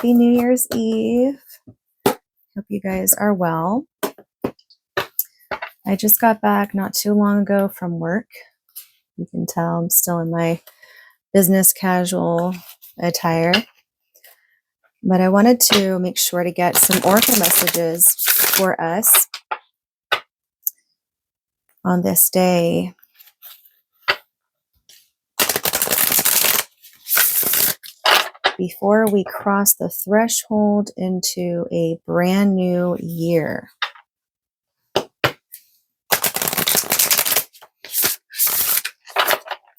Happy New Year's Eve. Hope you guys are well. I just got back not too long ago from work. You can tell I'm still in my business casual attire. But I wanted to make sure to get some oracle messages for us on this day. Before we cross the threshold into a brand new year.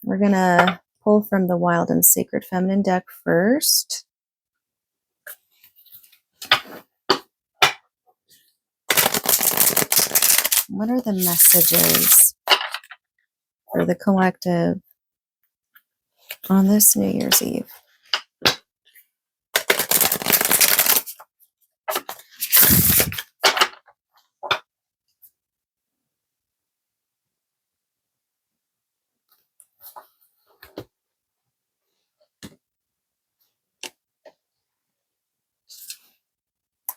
We're going to pull from the Wild and Sacred Feminine deck first. What are the messages for the collective on this New Year's Eve?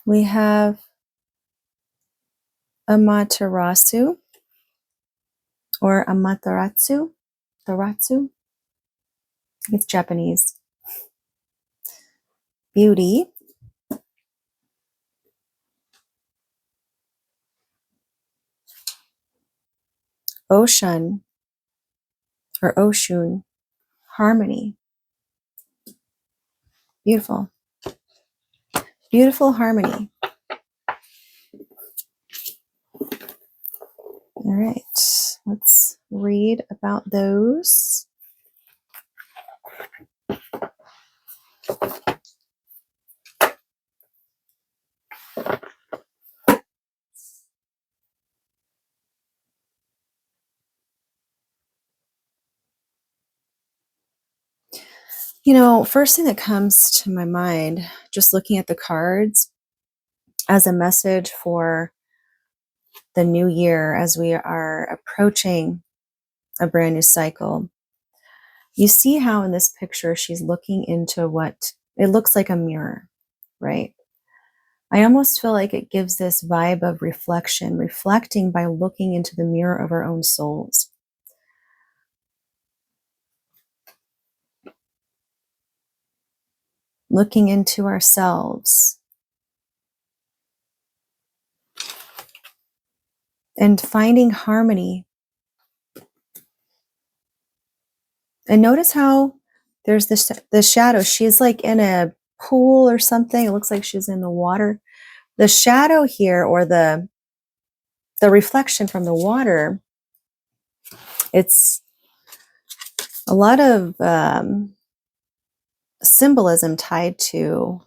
We have Amaterasu or Amaterasu. Taratsu. It's Japanese. Beauty. Ocean or Oshun. Harmony. Beautiful. Beautiful harmony. All right, let's read about those. You know, first thing that comes to my mind, just looking at the cards as a message for the new year as we are approaching a brand new cycle. You see how in this picture she's looking into what it looks like a mirror, right? I almost feel like it gives this vibe of reflection, reflecting by looking into the mirror of our own souls. Looking into ourselves and finding harmony. And notice how there's the shadow. She's like in a pool or something. It looks like she's in the water. The shadow here, or the reflection from the water, it's a lot of symbolism tied to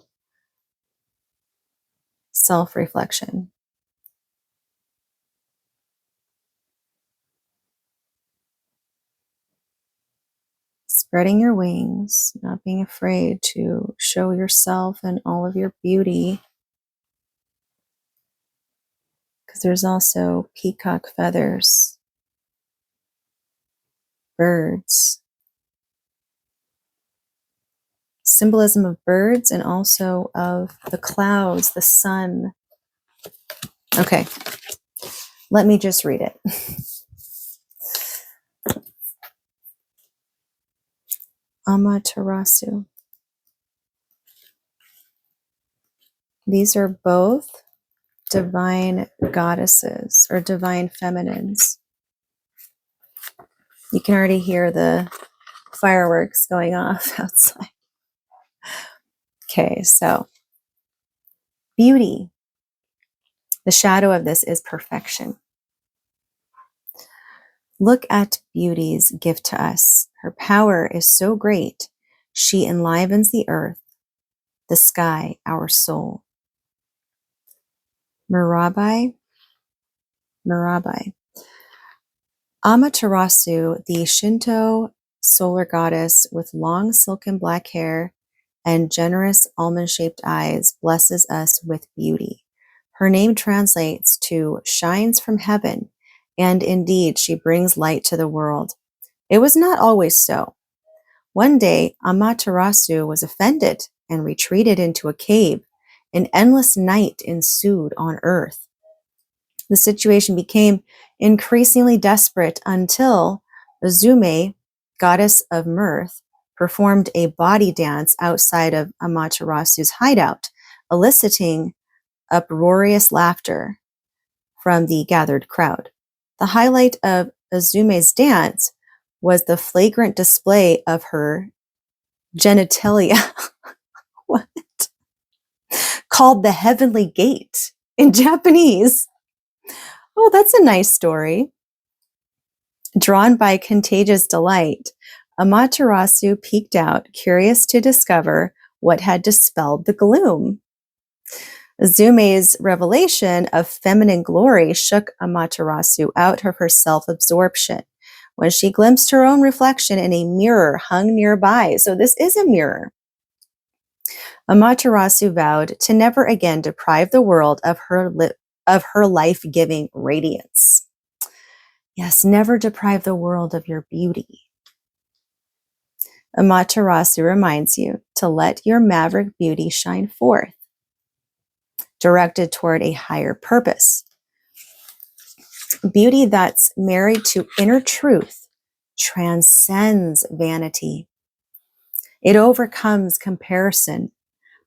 self-reflection. Spreading your wings, not being afraid to show yourself and all of your beauty. Because there's also peacock feathers, birds. Symbolism of birds and also of the clouds, the sun. Okay, let me just read it. Amaterasu. These are both divine goddesses or divine feminines. You can already hear the fireworks going off outside. Okay, so beauty. The shadow of this is perfection. Look at beauty's gift to us. Her power is so great, she enlivens the earth, the sky, our soul. Mirabai. Amaterasu, the Shinto solar goddess with long silken black hair and generous almond-shaped eyes, blesses us with beauty. Her name translates to shines from heaven, and indeed she brings light to the world. It was not always so. One day, Amaterasu was offended and retreated into a cave. An endless night ensued on earth. The situation became increasingly desperate until Azume, goddess of mirth, performed a body dance outside of Amaterasu's hideout, eliciting uproarious laughter from the gathered crowd. The highlight of Azume's dance was the flagrant display of her genitalia, what? Called the Heavenly Gate in Japanese. Oh, that's a nice story. Drawn by contagious delight, Amaterasu peeked out, curious to discover what had dispelled the gloom. Azume's revelation of feminine glory shook Amaterasu out of her self-absorption when she glimpsed her own reflection in a mirror hung nearby. So this is a mirror. Amaterasu vowed to never again deprive the world of her life-giving radiance. Yes, never deprive the world of your beauty. Amaterasu reminds you to let your maverick beauty shine forth, directed toward a higher purpose. Beauty that's married to inner truth transcends vanity. It overcomes comparison,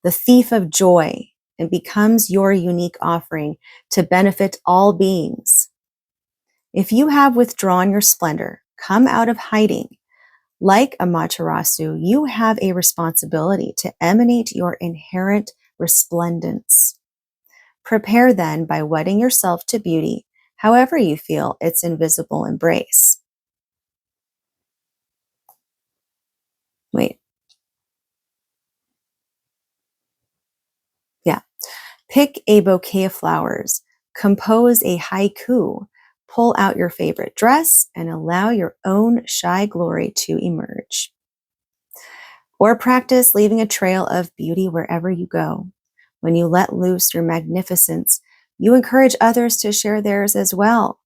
the thief of joy, and becomes your unique offering to benefit all beings. If you have withdrawn your splendor, come out of hiding, like Amaterasu, you have a responsibility to emanate your inherent resplendence. Prepare then by wedding yourself to beauty, however you feel its invisible embrace. Wait. Yeah. Pick a bouquet of flowers, compose a haiku, pull out your favorite dress, and allow your own shy glory to emerge. Or practice leaving a trail of beauty wherever you go. When you let loose your magnificence, you encourage others to share theirs as well.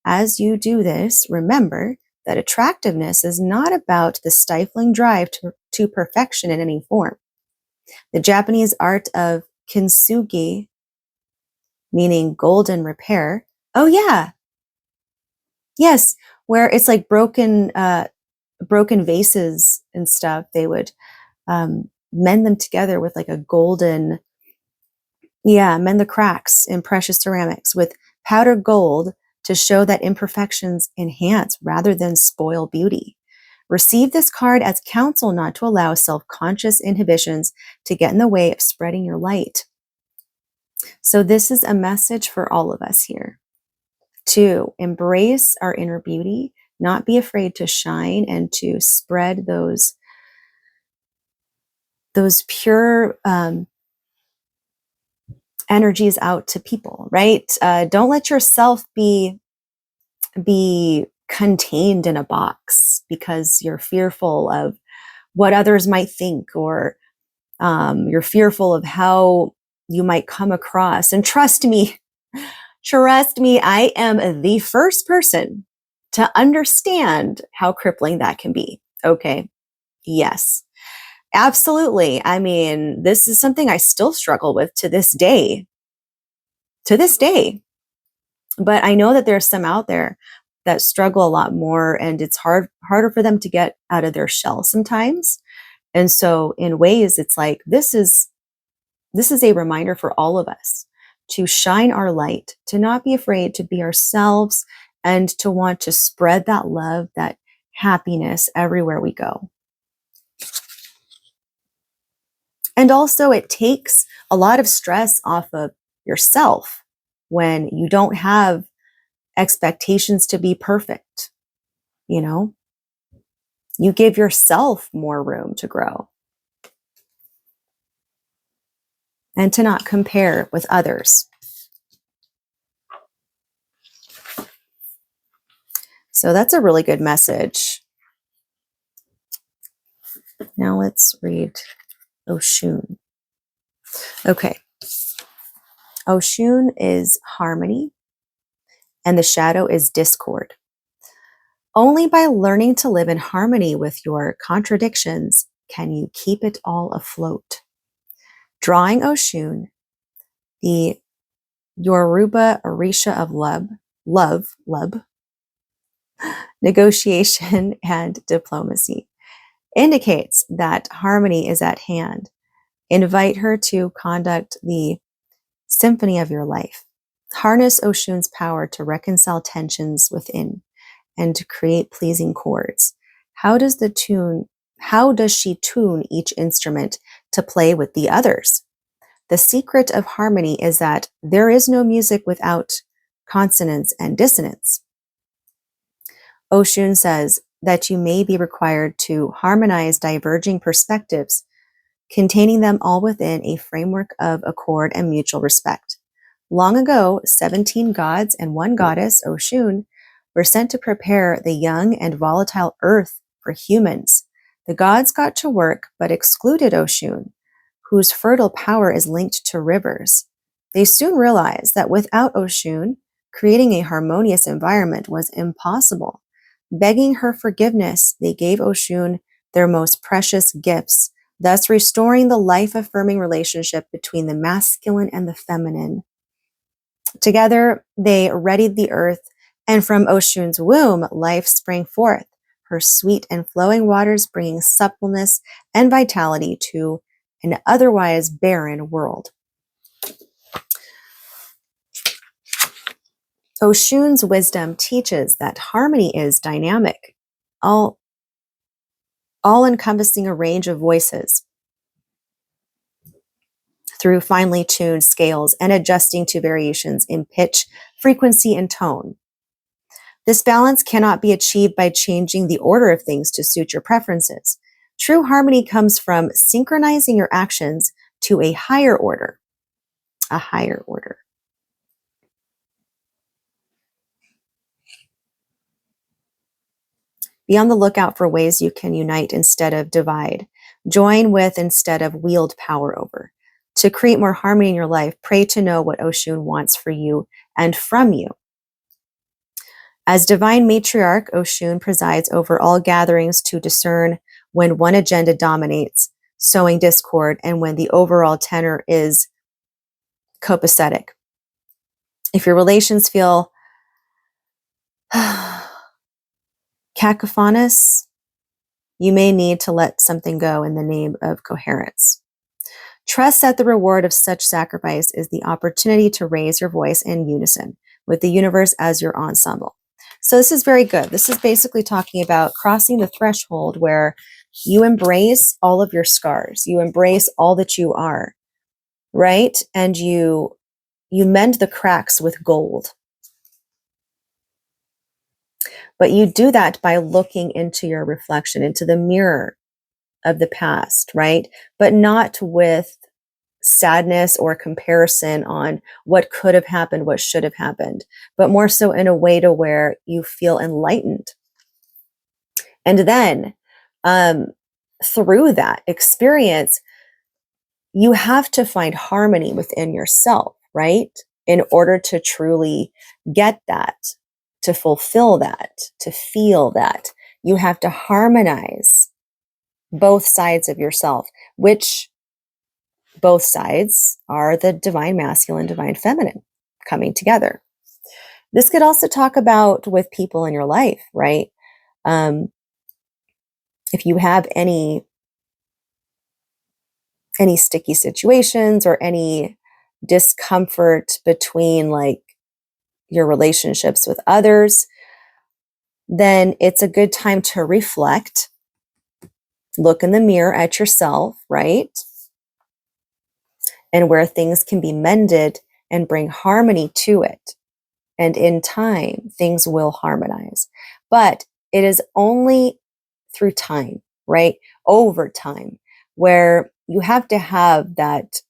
As you do this, remember that attractiveness is not about the stifling drive to perfection in any form. The Japanese art of kintsugi, meaning golden repair. Oh yeah, yes, where it's like broken vases and stuff. They would mend them together with like a golden, mend the cracks in precious ceramics with powdered gold to show that imperfections enhance rather than spoil beauty. Receive this card as counsel not to allow self-conscious inhibitions to get in the way of spreading your light. So this is a message for all of us here to embrace our inner beauty, not be afraid to shine and to spread those pure energies out to people, right? Don't let yourself be contained in a box because you're fearful of what others might think, or you're fearful of how you might come across. And trust me, I am the first person to understand how crippling that can be. Okay. Yes, absolutely. I mean, this is something I still struggle with to this day. But I know that there's some out there that struggle a lot more, and it's harder for them to get out of their shell sometimes. And so in ways, it's like, this is a reminder for all of us to shine our light, to not be afraid to be ourselves, and to want to spread that love, that happiness everywhere we go. And also, it takes a lot of stress off of yourself when you don't have expectations to be perfect. You know, you give yourself more room to grow and to not compare with others. So that's a really good message. Now let's read Oshun. Okay. Oshun is harmony, and the shadow is discord. Only by learning to live in harmony with your contradictions can you keep it all afloat. Drawing Oshun, the Yoruba Orisha of love, negotiation, and diplomacy, indicates that harmony is at hand. Invite her to conduct the symphony of your life. Harness Oshun's power to reconcile tensions within and to create pleasing chords. How does she tune each instrument to play with the others? The secret of harmony is that there is no music without consonance and dissonance. Oshun says that you may be required to harmonize diverging perspectives, containing them all within a framework of accord and mutual respect. Long ago, 17 gods and one goddess, Oshun, were sent to prepare the young and volatile earth for humans. The gods got to work but excluded Oshun, whose fertile power is linked to rivers. They soon realized that without Oshun, creating a harmonious environment was impossible. Begging her forgiveness, they gave Oshun their most precious gifts, thus restoring the life-affirming relationship between the masculine and the feminine. Together, they readied the earth, and from Oshun's womb, life sprang forth, her sweet and flowing waters bringing suppleness and vitality to an otherwise barren world. Oshun's wisdom teaches that harmony is dynamic, all-encompassing a range of voices through finely tuned scales and adjusting to variations in pitch, frequency, and tone. This balance cannot be achieved by changing the order of things to suit your preferences. True harmony comes from synchronizing your actions to a higher order. A higher order. Be on the lookout for ways you can unite instead of divide, join with instead of wield power over. To create more harmony in your life, pray to know what Oshun wants for you and from you. As divine matriarch, Oshun presides over all gatherings to discern when one agenda dominates, sowing discord, and when the overall tenor is copacetic. If your relations feel cacophonous, you may need to let something go in the name of coherence. Trust that the reward of such sacrifice is the opportunity to raise your voice in unison with the universe as your ensemble. So this is very good. This is basically talking about crossing the threshold where you embrace all of your scars. You embrace all that you are, right? And you mend the cracks with gold. But you do that by looking into your reflection, into the mirror of the past, right? But not with sadness or comparison on what could have happened, what should have happened, but more so in a way to where you feel enlightened. And then through that experience, you have to find harmony within yourself, right? In order to truly get that, to fulfill that, to feel that, you have to harmonize both sides of yourself, which both sides are the divine masculine, divine feminine coming together. This could also talk about with people in your life, right? If you have any sticky situations or any discomfort between like your relationships with others, then it's a good time to reflect, look in the mirror at yourself, right? And where things can be mended and bring harmony to it. And in time, things will harmonize. But it is only through time, right? Over time, where you have to have that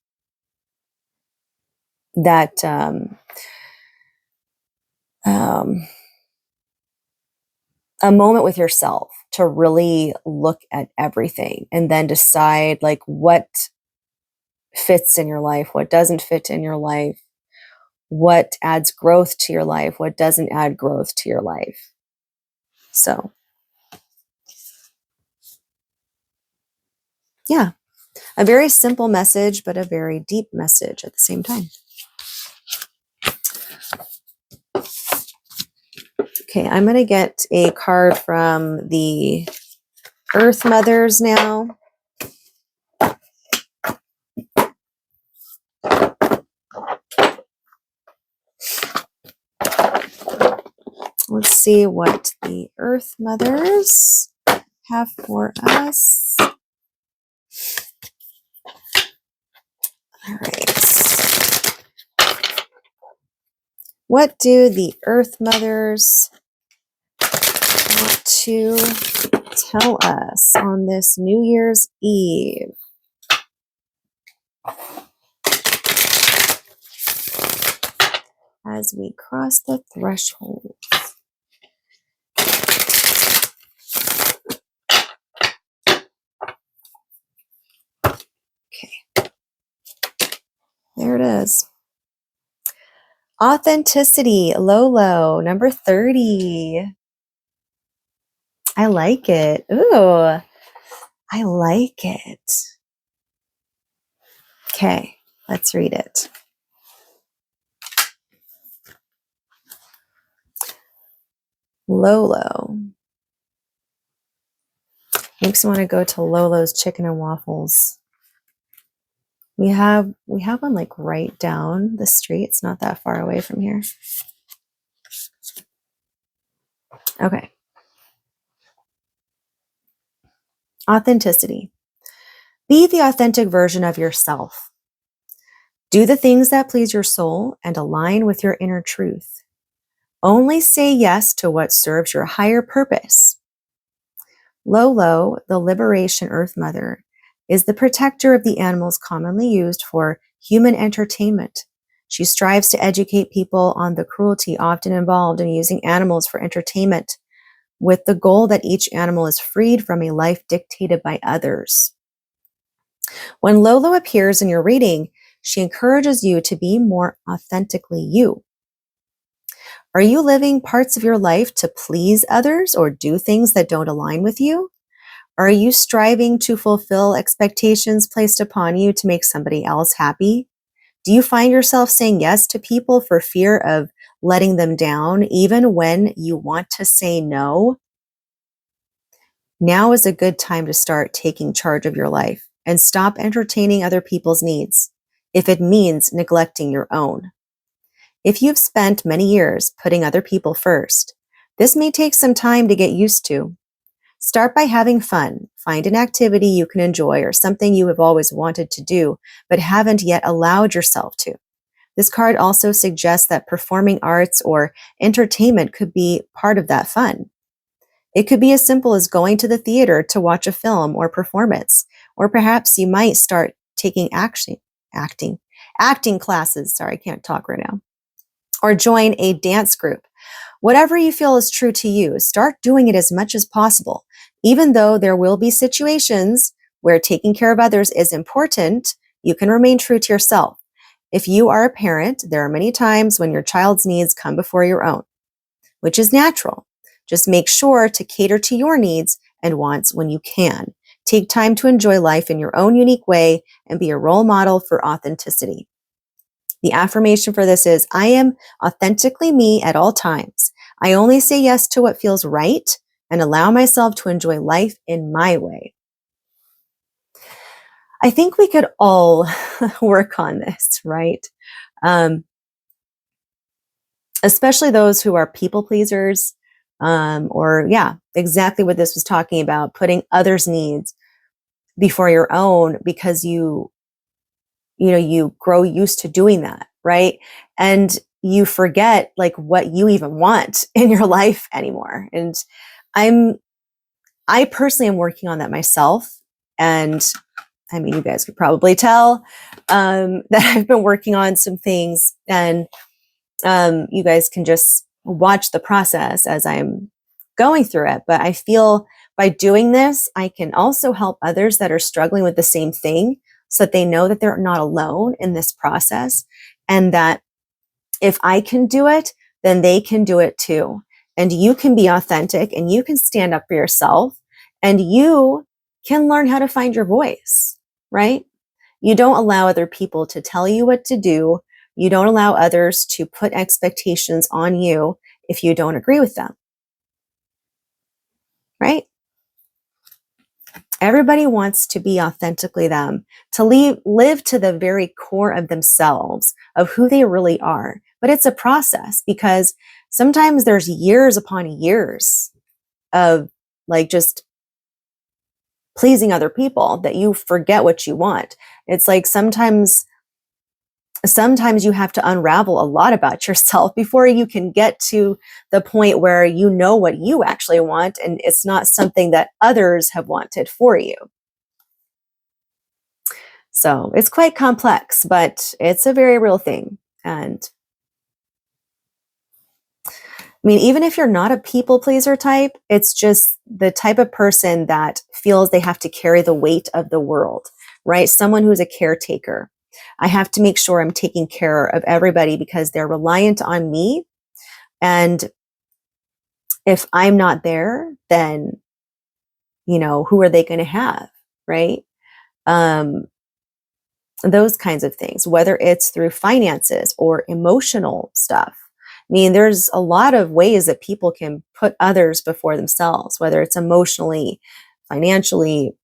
a moment with yourself to really look at everything and then decide like what fits in your life, what doesn't fit in your life, what adds growth to your life, what doesn't add growth to your life. So, yeah. A very simple message, but a very deep message at the same time. Okay, I'm going to get a card from the Earth Mothers now. Let's see what the Earth Mothers have for us. All right. What do the Earth Mothers want to tell us on this New Year's Eve? As we cross the threshold. Okay. There it is. Authenticity, low, number 30. I like it. Ooh, I like it. Okay, let's read it. Lolo. Makes me want to go to Lolo's Chicken and Waffles. We have one like right down the street. It's not that far away from here. Okay. Authenticity. Be the authentic version of yourself. Do the things that please your soul and align with your inner truth. Only say yes to what serves your higher purpose. Lolo, the Liberation Earth Mother, is the protector of the animals commonly used for human entertainment. She strives to educate people on the cruelty often involved in using animals for entertainment, with the goal that each animal is freed from a life dictated by others. When Lolo appears in your reading, she encourages you to be more authentically you. Are you living parts of your life to please others or do things that don't align with you? Are you striving to fulfill expectations placed upon you to make somebody else happy? Do you find yourself saying yes to people for fear of letting them down, even when you want to say no? Now is a good time to start taking charge of your life and stop entertaining other people's needs, if it means neglecting your own. If you've spent many years putting other people first, this may take some time to get used to. Start by having fun. Find an activity you can enjoy or something you have always wanted to do, but haven't yet allowed yourself to. This card also suggests that performing arts or entertainment could be part of that fun. It could be as simple as going to the theater to watch a film or performance, or perhaps you might start taking acting classes. Sorry, I can't talk right now. Or join a dance group. Whatever you feel is true to you, start doing it as much as possible. Even though there will be situations where taking care of others is important, you can remain true to yourself. If you are a parent, there are many times when your child's needs come before your own, which is natural. Just make sure to cater to your needs and wants when you can. Take time to enjoy life in your own unique way and be a role model for authenticity. The affirmation for this is, I am authentically me at all times. I only say yes to what feels right and allow myself to enjoy life in my way. I think we could all work on this, right? Especially those who are people pleasers, or exactly what this was talking about, putting others' needs before your own because you grow used to doing that, right? And you forget like what you even want in your life anymore. And I personally am working on that myself. And I mean, you guys could probably tell that I've been working on some things, and you guys can just watch the process as I'm going through it. But I feel by doing this, I can also help others that are struggling with the same thing, so that they know that they're not alone in this process, and that if I can do it, then they can do it too. And you can be authentic and you can stand up for yourself and you can learn how to find your voice, right? You don't allow other people to tell you what to do. You don't allow others to put expectations on you if you don't agree with them, right? Everybody wants to be authentically them, to live to the very core of themselves, of who they really are. But it's a process, because sometimes there's years upon years of like just pleasing other people that you forget what you want. It's like sometimes you have to unravel a lot about yourself before you can get to the point where you know what you actually want, and it's not something that others have wanted for you. So it's quite complex, but it's a very real thing. And I mean, even if you're not a people pleaser type, it's just the type of person that feels they have to carry the weight of the world, right? Someone who's a caretaker. I have to make sure I'm taking care of everybody because they're reliant on me. And if I'm not there, then, who are they going to have, right? Those kinds of things, whether it's through finances or emotional stuff. I mean, there's a lot of ways that people can put others before themselves, whether it's emotionally, financially,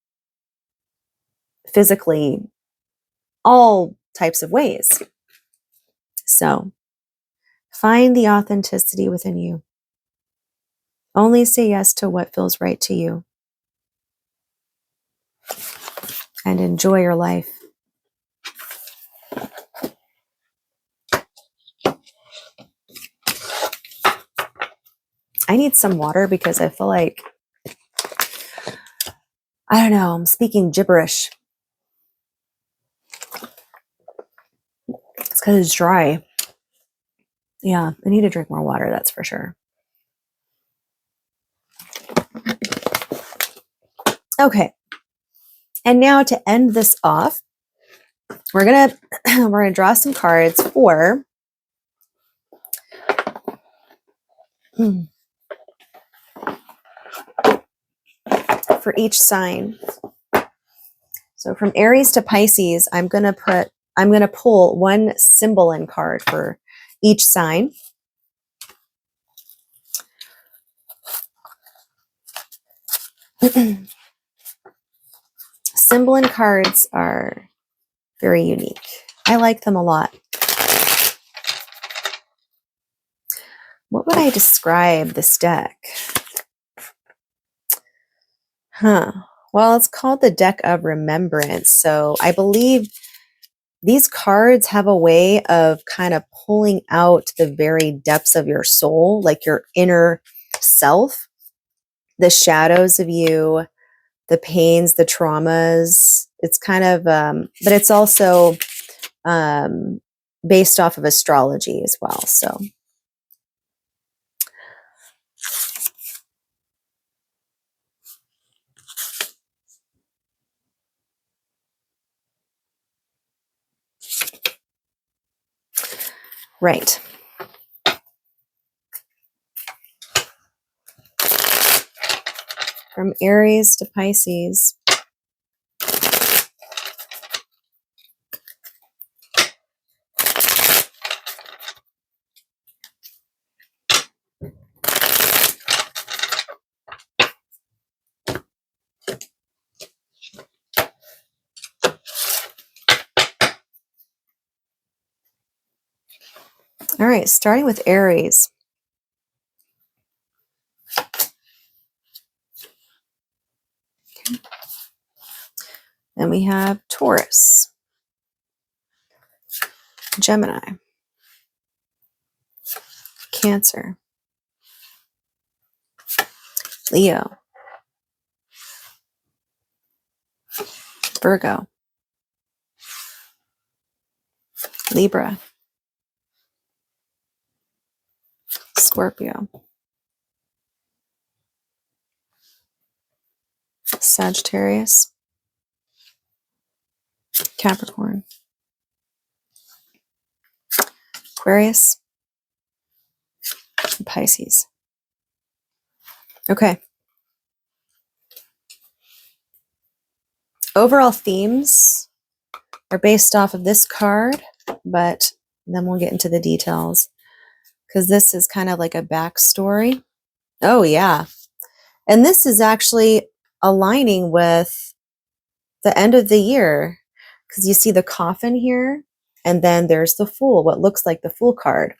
physically, all types of ways. So find the authenticity within you. Only say yes to what feels right to you, and enjoy your life. I need some water because I feel like, I don't know, I'm speaking gibberish. It's because it's dry. Yeah, I need to drink more water, that's for sure. Okay. And now to end this off, we're gonna draw some cards for each sign. So from Aries to Pisces, I'm gonna pull one Symbolon card for each sign. Symbolon cards are very unique. I like them a lot. What would I describe this deck? Well, it's called the Deck of Remembrance. So I believe these cards have a way of kind of pulling out the very depths of your soul, like your inner self, the shadows of you, the pains, the traumas. It's kind of, but it's also based off of astrology as well. So right. From Aries to Pisces. All right, starting with Aries. Then we have Taurus, Gemini, Cancer, Leo, Virgo, Libra, Scorpio, Sagittarius, Capricorn, Aquarius, and Pisces. Okay. Overall themes are based off of this card, but then we'll get into the details because this is kind of like a backstory. Oh, yeah. And this is actually aligning with the end of the year because you see the coffin here, and then there's the Fool, what looks like the Fool card,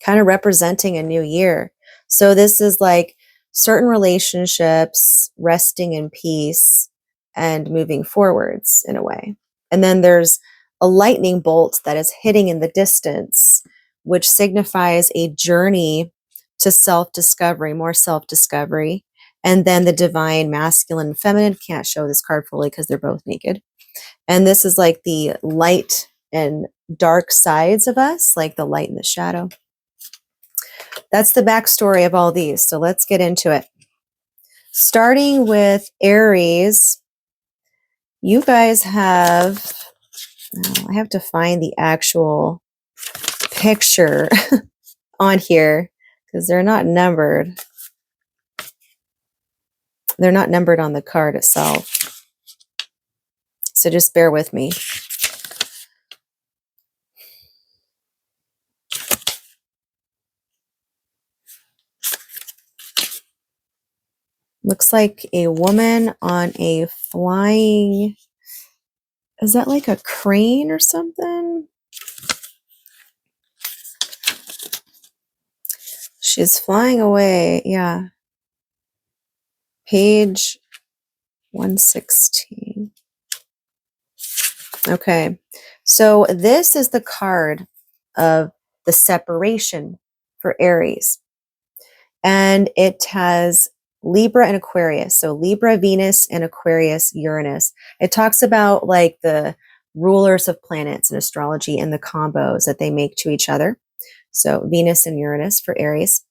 kind of representing a new year. So this is like certain relationships resting in peace and moving forwards in a way. And then there's a lightning bolt that is hitting in the distance, which signifies a journey to self-discovery, more self-discovery. And then the divine masculine and feminine, can't show this card fully because they're both naked. And this is like the light and dark sides of us, like the light and the shadow. That's the backstory of all these. So let's get into it. Starting with Aries, you guys have, I have to find the actual picture on here because they're not numbered. They're not numbered on the card itself. So just bear with me. Looks like a woman on a flying, is that like a crane or something? She's flying away. Yeah. Page 116. Okay. So this is the card of the separation for Aries. And it has Libra and Aquarius. So Libra, Venus, and Aquarius, Uranus. It talks about like the rulers of planets in astrology and the combos that they make to each other. So Venus and Uranus for Aries.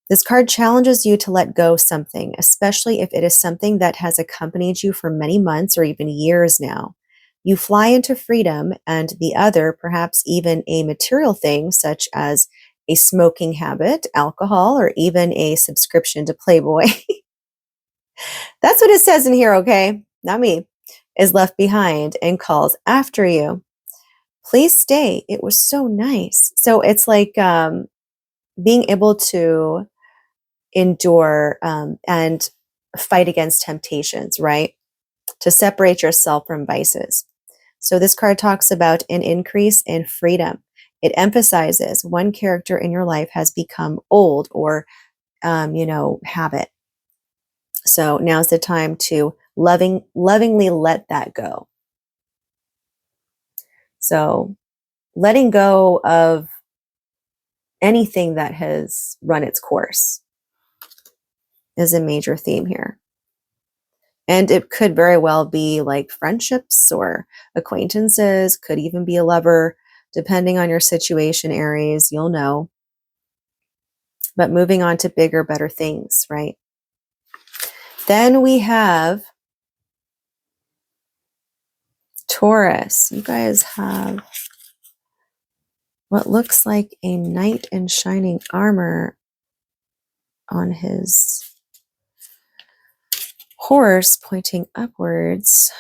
This card challenges you to let go something, especially if it is something that has accompanied you for many months or even years now. You fly into freedom, and the other, perhaps even a material thing such as a smoking habit, alcohol, or even a subscription to Playboy. That's what it says in here, okay? Not me. Is left behind and calls after you. Please stay. It was so nice. So it's like being able to endure and fight against temptations, right? To separate yourself from vices. So this card talks about an increase in freedom. It emphasizes one character in your life has become old or, habit. So now's the time to lovingly let that go. So letting go of anything that has run its course is a major theme here. And it could very well be like friendships or acquaintances, could even be a lover, depending on your situation, Aries, you'll know. But moving on to bigger, better things, right? Then we have Taurus. You guys have what looks like a knight in shining armor on his horse pointing upwards.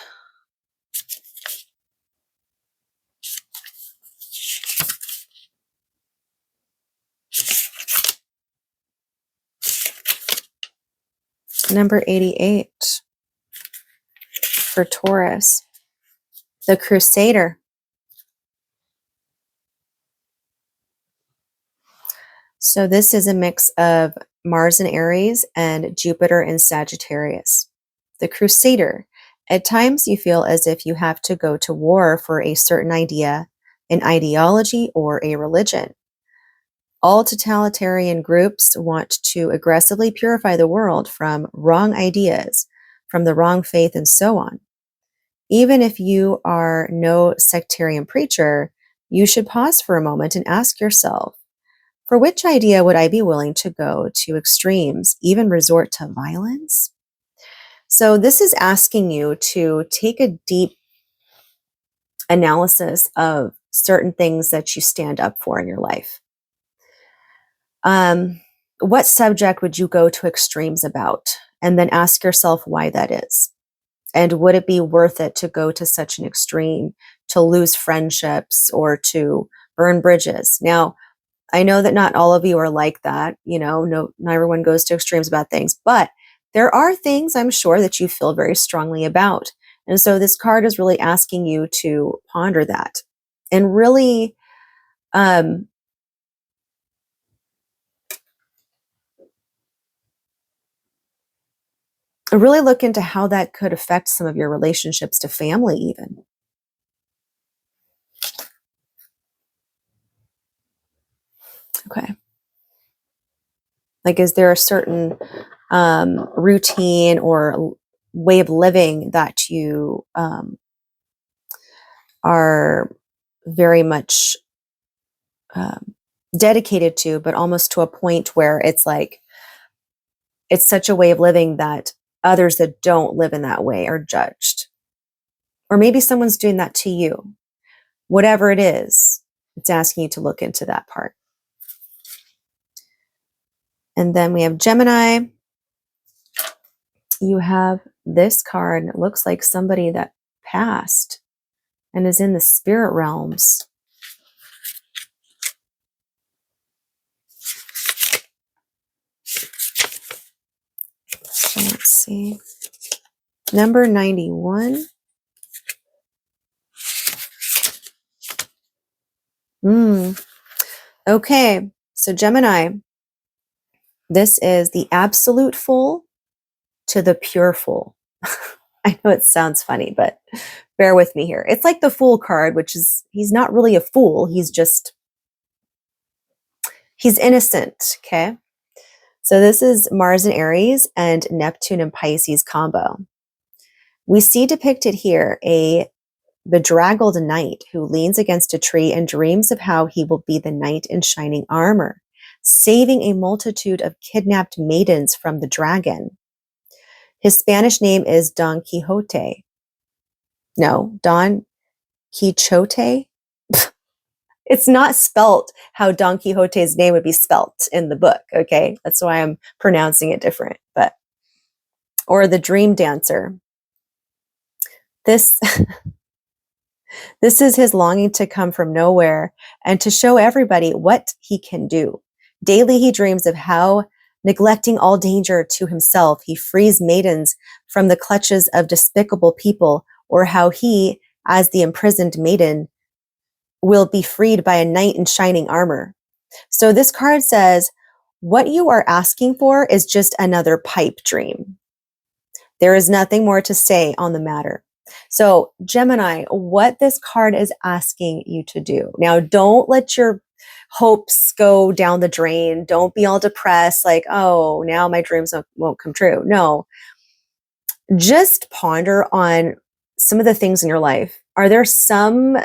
Number 88 for Taurus, the Crusader. So this is a mix of Mars and Aries and Jupiter and Sagittarius. The Crusader. At times you feel as if you have to go to war for a certain idea, an ideology, or a religion. All totalitarian groups want to aggressively purify the world from wrong ideas, from the wrong faith, and so on. Even if you are no sectarian preacher, you should pause for a moment and ask yourself, for which idea would I be willing to go to extremes, even resort to violence? So this is asking you to take a deep analysis of certain things that you stand up for in your life. What subject would you go to extremes about? And then ask yourself why that is. And would it be worth it to go to such an extreme, to lose friendships or to burn bridges? Now, I know that not all of you are like that. Not everyone goes to extremes about things, but there are things I'm sure that you feel very strongly about. And so this card is really asking you to ponder that and really, really look into how that could affect some of your relationships to family, even. Okay. Like, is there a certain routine or way of living that you are very much dedicated to, but almost to a point where it's like, it's such a way of living that others that don't live in that way are judged? Or maybe someone's doing that to you. Whatever it is, it's asking you to look into that part. And then we have Gemini. You have this card. It looks like somebody that passed and is in the spirit realms. So let's see. Number 91. Okay, so Gemini, this is the absolute fool to the pure fool. I know it sounds funny, but bear with me here. It's like the fool card, which is, he's not really a fool. He's innocent. Okay. So this is Mars and Aries and Neptune and Pisces combo. We see depicted here a bedraggled knight who leans against a tree and dreams of how he will be the knight in shining armor, saving a multitude of kidnapped maidens from the dragon. His Spanish name is Don Quixote. No, Don Quixote. It's not spelt how Don Quixote's name would be spelt in the book, okay? That's why I'm pronouncing it different. Or the Dream Dancer. This is his longing to come from nowhere and to show everybody what he can do. Daily he dreams of how, neglecting all danger to himself, he frees maidens from the clutches of despicable people, or how he, as the imprisoned maiden, will be freed by a knight in shining armor. So this card says, what you are asking for is just another pipe dream. There is nothing more to say on the matter. So Gemini, what this card is asking you to do. Now, don't let your hopes go down the drain. Don't be all depressed, like, oh, now my dreams won't come true. No, just ponder on some of the things in your life. Are there some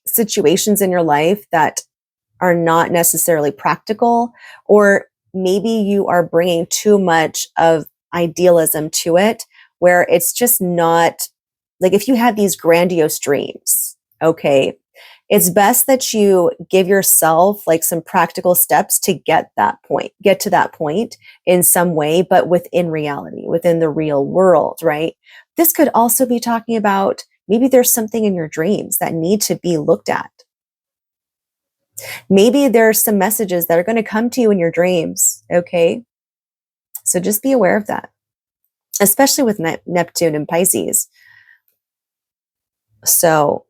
situations in your life that are not necessarily practical, or maybe you are bringing too much of idealism to it, where it's just not, like, if you have these grandiose dreams, okay, it's best that you give yourself like some practical steps to get to that point in some way, but within reality, within the real world, right? This could also be talking about maybe there's something in your dreams that need to be looked at. Maybe there's some messages that are going to come to you in your dreams, okay? So just be aware of that, especially with Neptune and Pisces. So,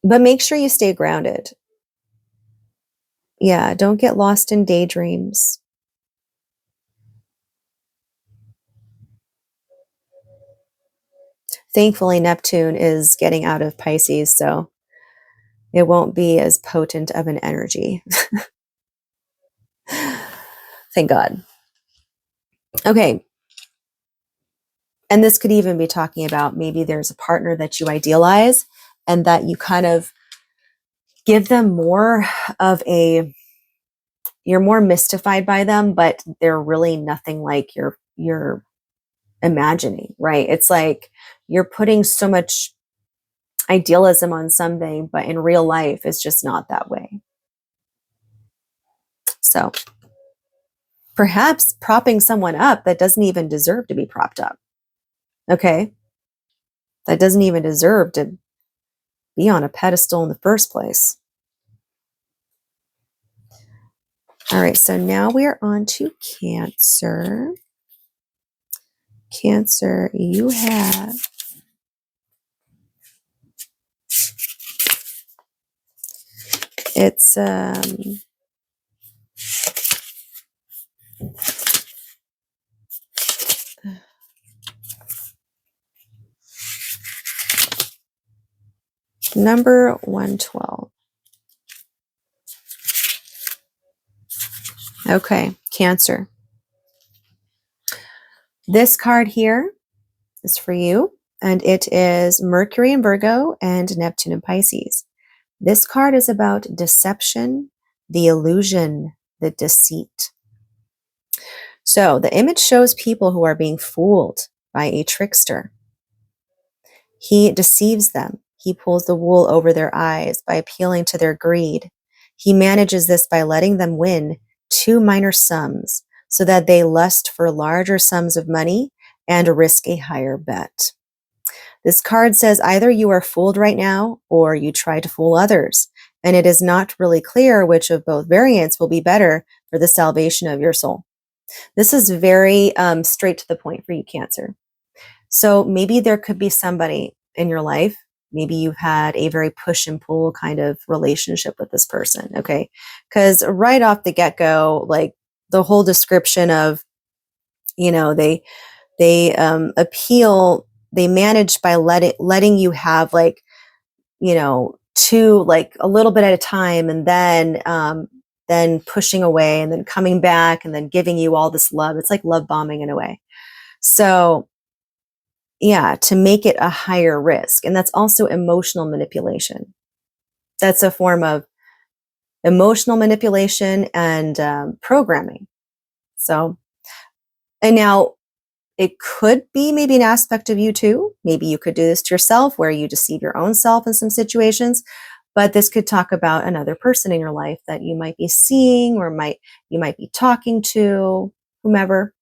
but make sure you stay grounded. Yeah, don't get lost in daydreams. Thankfully, Neptune is getting out of Pisces, so it won't be as potent of an energy. Thank God. Okay. And this could even be talking about maybe there's a partner that you idealize and that you kind of give them more of you're more mystified by them, but they're really nothing like you're imagining, right? It's like you're putting so much idealism on something, but in real life, it's just not that way. So perhaps propping someone up that doesn't even deserve to be propped up. Okay. that doesn't even deserve to be on a pedestal in the first place. All right, so now we are on to Cancer. Cancer, you have it's number 112. Okay, Cancer. This card here is for you, and it is Mercury in Virgo and Neptune in Pisces. This card is about deception, the illusion, the deceit. So the image shows people who are being fooled by a trickster. He deceives them. He pulls the wool over their eyes by appealing to their greed. He manages this by letting them win 2 minor sums so that they lust for larger sums of money and risk a higher bet. This card says either you are fooled right now or you try to fool others, and it is not really clear which of both variants will be better for the salvation of your soul. This is very straight to the point for you, Cancer. So maybe there could be somebody in your life. Maybe you've had a very push and pull kind of relationship with this person, okay? Because right off the get-go, like the whole description of, they appeal, they manage by letting you have like, two, like a little bit at a time, and then pushing away and then coming back and then giving you all this love. It's like love bombing in a way. So yeah, to make it a higher risk. And that's also emotional manipulation. That's a form of emotional manipulation and programming. So, and now it could be maybe an aspect of you too. Maybe you could do this to yourself where you deceive your own self in some situations. But this could talk about another person in your life that you might be seeing or you might be talking to, whomever.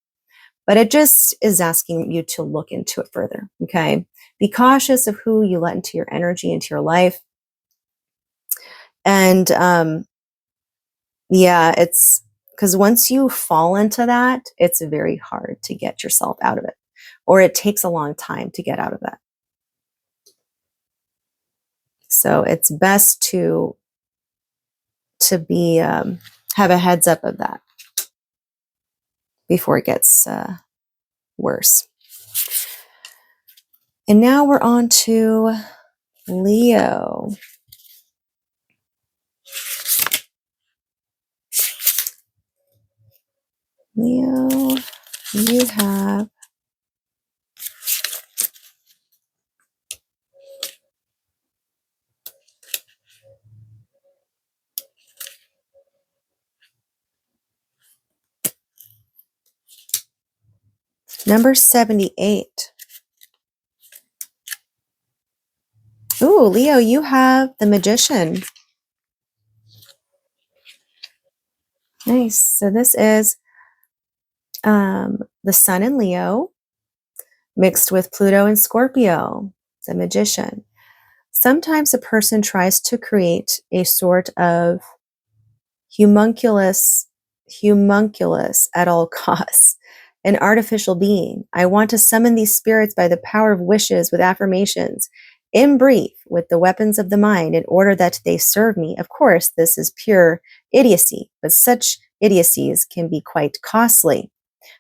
But it just is asking you to look into it further, okay? Be cautious of who you let into your energy, into your life. And it's because once you fall into that, it's very hard to get yourself out of it, or it takes a long time to get out of that. So it's best to be have a heads up of that before it gets worse. And now we're on to Leo. Leo, you have number 78. Ooh, Leo, you have the Magician. Nice. So this is the Sun in Leo mixed with Pluto and Scorpio, the Magician. Sometimes a person tries to create a sort of homunculus at all costs, an artificial being. I want to summon these spirits by the power of wishes with affirmations, in brief, with the weapons of the mind, in order that they serve me. Of course, this is pure idiocy, but such idiocies can be quite costly.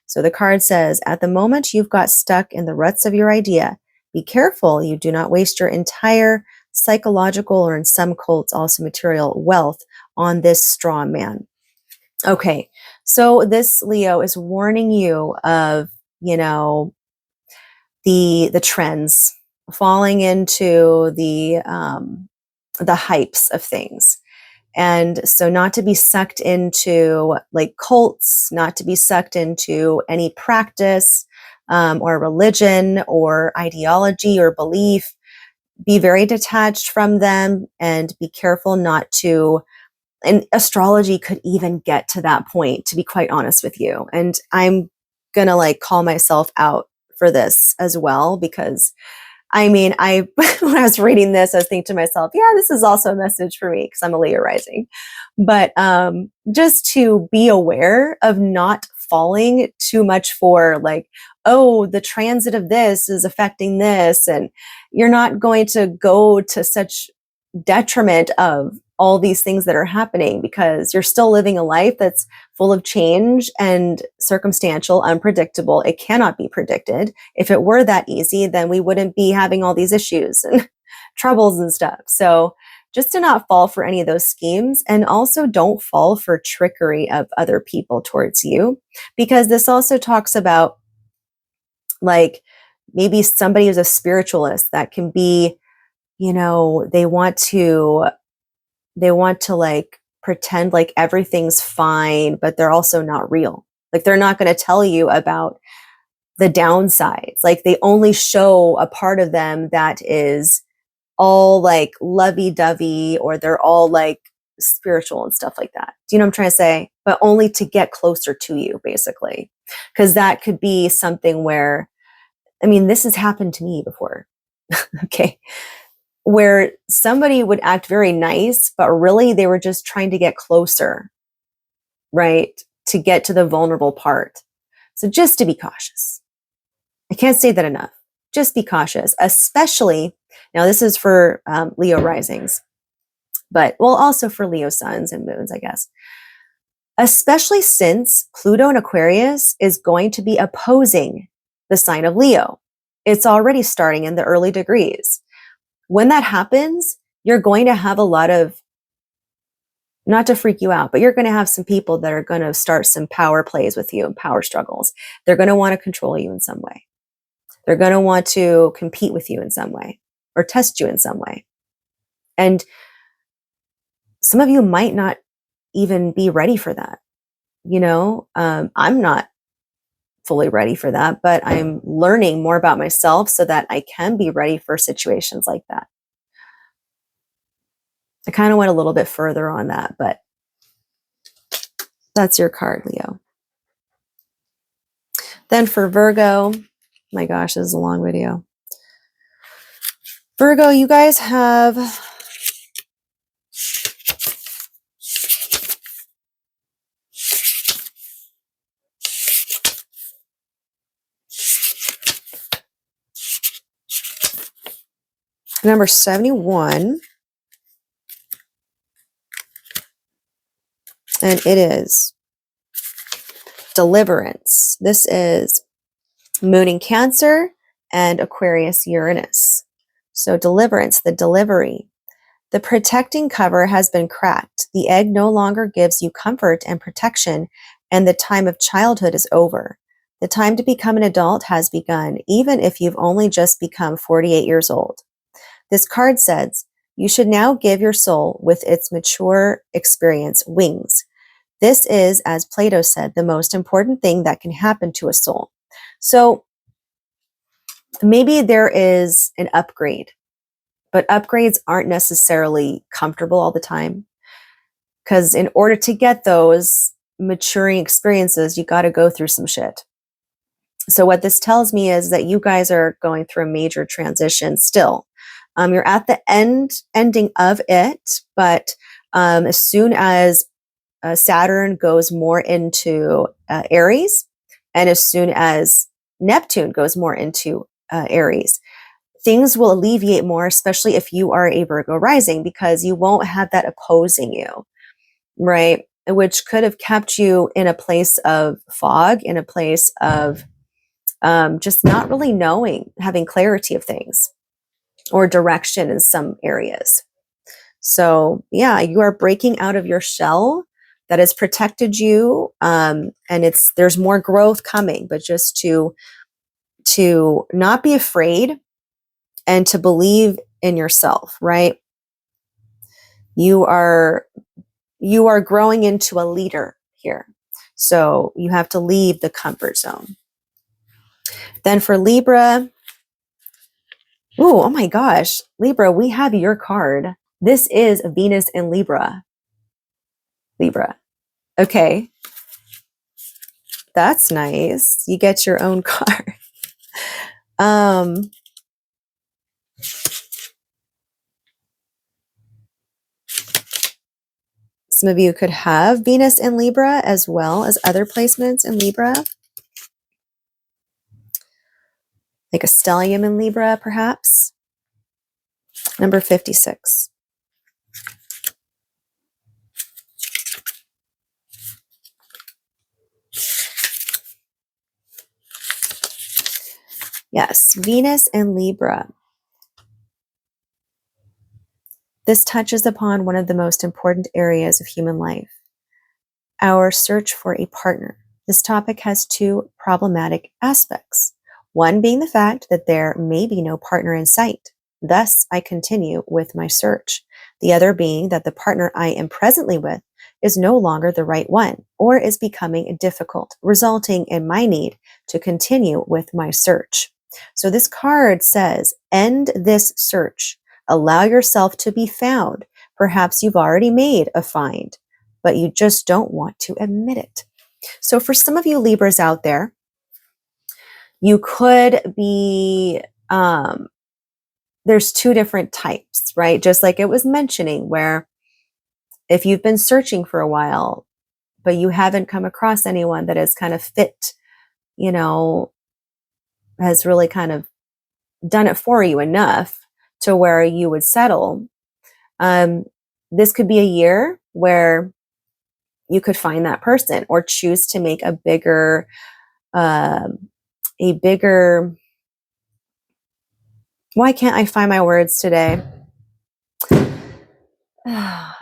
So the card says, at the moment you've got stuck in the ruts of your idea, be careful you do not waste your entire psychological, or in some cults also material wealth, on this straw man. Okay, so this Leo is warning you of, the trends, falling into the hypes of things. And so not to be sucked into like cults, not to be sucked into any practice or religion or ideology or belief. Be very detached from them and be careful not to, and astrology could even get to that point, to be quite honest with you. And I'm gonna like call myself out for this as well, because I mean, when I was reading this, I was thinking to myself, yeah, this is also a message for me because I'm a Leo rising. But just to be aware of not falling too much for like, oh, the transit of this is affecting this. And you're not going to go to such detriment of all these things that are happening because you're still living a life that's full of change and circumstantial, unpredictable. It cannot be predicted. If it were that easy, then we wouldn't be having all these issues and troubles and stuff. So just to not fall for any of those schemes, and also don't fall for trickery of other people towards you, because this also talks about like maybe somebody who's a spiritualist that can be, they want to like pretend like everything's fine, but they're also not real. Like they're not going to tell you about the downsides. Like they only show a part of them that is all like lovey-dovey, or they're all like spiritual and stuff like that. Do you know what I'm trying to say? But only to get closer to you, basically. Because that could be something where, I mean, this has happened to me before. Okay. Where somebody would act very nice, but really they were just trying to get closer, right? To get to the vulnerable part. So just to be cautious. I can't say that enough. Just be cautious, especially, now this is for Leo risings, but well, also for Leo suns and moons, I guess. Especially since Pluto in Aquarius is going to be opposing the sign of Leo. It's already starting in the early degrees. When that happens, you're going to have a lot of, not to freak you out, but you're going to have some people that are going to start some power plays with you and power struggles. They're going to want to control you in some way. They're going to want to compete with you in some way or test you in some way. And some of you might not even be ready for that. I'm not fully ready for that, but I'm learning more about myself so that I can be ready for situations like that. I kind of went a little bit further on that, but that's your card, Leo. Then for Virgo, my gosh, this is a long video. Virgo, you guys have number 71, and it is deliverance. This is Moon in Cancer and Aquarius Uranus. So deliverance, the delivery. The protecting cover has been cracked. The egg no longer gives you comfort and protection, and the time of childhood is over. The time to become an adult has begun, even if you've only just become 48 years old. This card says, you should now give your soul, with its mature experience, wings. This is, as Plato said, the most important thing that can happen to a soul. So maybe there is an upgrade, but upgrades aren't necessarily comfortable all the time. Because in order to get those maturing experiences, you got to go through some shit. So what this tells me is that you guys are going through a major transition still. You're at the ending of it, but as soon as Saturn goes more into Aries, and as soon as Neptune goes more into Aries, things will alleviate more, especially if you are a Virgo rising, because you won't have that opposing you, right? Which could have kept you in a place of fog, in a place of just not really knowing, having clarity of things or direction in some areas. So yeah, you are breaking out of your shell that has protected you, and there's more growth coming, but just to not be afraid and to believe in yourself, right? You are growing into a leader here. So you have to leave the comfort zone. Then for Libra, oh my gosh, Libra, we have your card. This is Venus in Libra. Libra. Okay. That's nice. You get your own card. Some of you could have Venus in Libra as well as other placements in Libra, like a stellium in Libra, perhaps. Number 56. Yes, Venus and Libra. This touches upon one of the most important areas of human life, our search for a partner. This topic has two problematic aspects. One being the fact that there may be no partner in sight. Thus, I continue with my search. The other being that the partner I am presently with is no longer the right one or is becoming difficult, resulting in my need to continue with my search. So this card says, end this search. Allow yourself to be found. Perhaps you've already made a find, but you just don't want to admit it. So for some of you Libras out there, you could be, there's two different types, right? Just like it was mentioning, where if you've been searching for a while, but you haven't come across anyone that has kind of fit, has really kind of done it for you enough to where you would settle. This could be a year where you could find that person or choose to make a bigger, why can't I find my words today?